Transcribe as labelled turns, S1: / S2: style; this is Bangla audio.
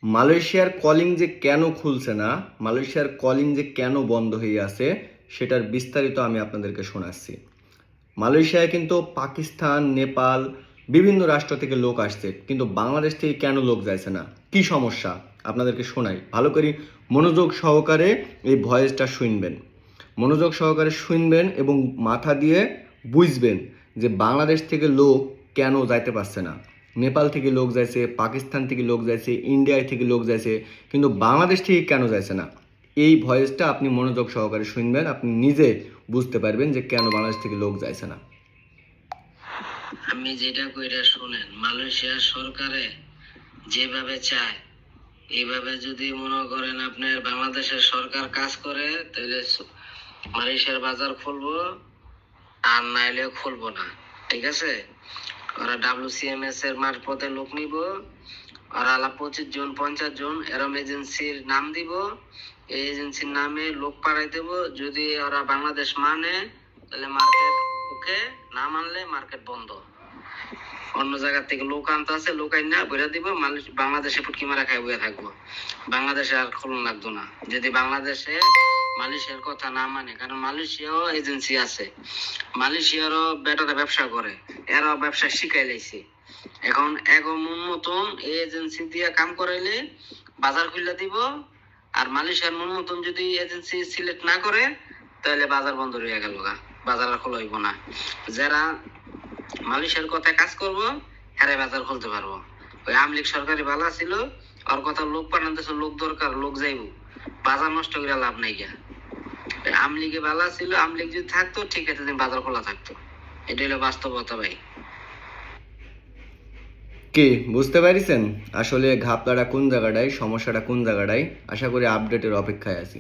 S1: মালয়েশিয়ার কলিং যে কেন খুলছে না, মালয়েশিয়ার কলিং যে কেন বন্ধ হয়ে আছে, সেটার বিস্তারিত আমি আপনাদেরকে শোনাচ্ছি। মালয়েশিয়ায় কিন্তু পাকিস্তান, নেপাল, বিভিন্ন রাষ্ট্র থেকে লোক আসছে, কিন্তু বাংলাদেশ থেকে কেন লোক যাইছে না, কি সমস্যা আপনাদেরকে শোনাই। ভালো করে মনোযোগ সহকারে এই ভয়েসটা শুনবেন, মনোযোগ সহকারে শুনবেন এবং মাথা দিয়ে বুঝবেন যে বাংলাদেশ থেকে লোক কেন যাইতে পারছে না। নেপাল থেকে লোক যাইছে, পাকিস্তান থেকে লোক যাইছে, ইন্ডিয়া থেকে লোক যাইছে, কিন্তু বাংলাদেশ থেকে কেন যাইছে না। এই ভয়েসটা আপনি মনোযোগ সহকারে শুনবেন, আপনি নিজে বুঝতে পারবেন যে কেন বাংলাদেশ থেকে লোক যাইছে না।
S2: আমি যেটা কইরা শুনেন, মালয়েশিয়ার সরকারে যেভাবে চায় এইভাবে যদি মনে করেন আপনার বাংলাদেশের সরকার কাজ করে, তাহলে মালয়েশিয়ার বাজার খুলবো, আর নাইলে খুলবো না। ঠিক আছে, ওরা WCMS এর মারফতে লোক নিব, ওরা 25 জন 50 জন এরম এজেন্সির নাম দিব, এই এজেন্সির নামে লোক পাঠাই দেব। যদি ওরা বাংলাদেশ মানে তাহলে মার্কেট ওকে, না মানলে মার্কেট বন্ধ। অন্য জায়গা থেকে লোক আনতে আছে, লোক আইনা বইরা দিব, বাংলাদেশে ফুটকি মারা খাই বইয়া থাকবো। বাংলাদেশে আর খুলন লাগতো না যদি বাংলাদেশে মালয়েশিয়ার কথা না মানে। কারণ মালয়েশিয়াও এজেন্সি আছে, মালয়েশিয়ারও বেটারা ব্যবসা করে, এরাও ব্যবসা শিখাই লাইছে। এখন মন মতন এই এজেন্সি দিয়ে কাম করাইলে বাজার খুলে দিব, আর মালয়েশিয়ার মন মতন যদি এজেন্সি সিলেক্ট না করে তাহলে বাজার বন্ধ হয়ে গেল, বাজার আর খোলা হইব না। যারা মালয়েশিয়ার কথায় কাজ করবো হ্যাঁ বাজার খুলতে পারবো। ওই আমলিগ সরকারি ভালো ছিল, ওর কথা লোক পাঠাতেছে, লোক দরকার, লোক যাইব, বাজার নষ্ট করে লাভ নাই গিয়া। আমলিগে ভালো ছিল, আমলিগ যদি থাকতো ঠিক আছে, বাজার খোলা থাকতো। এটা হলো বাস্তবতা ভাই।
S1: কি বুঝতে পারিছেন আসলে ঘাপলাটা কোন জায়গাটায়, সমস্যাটা কোন জায়গাটায়? আশা করি আপডেটের অপেক্ষায় আছি।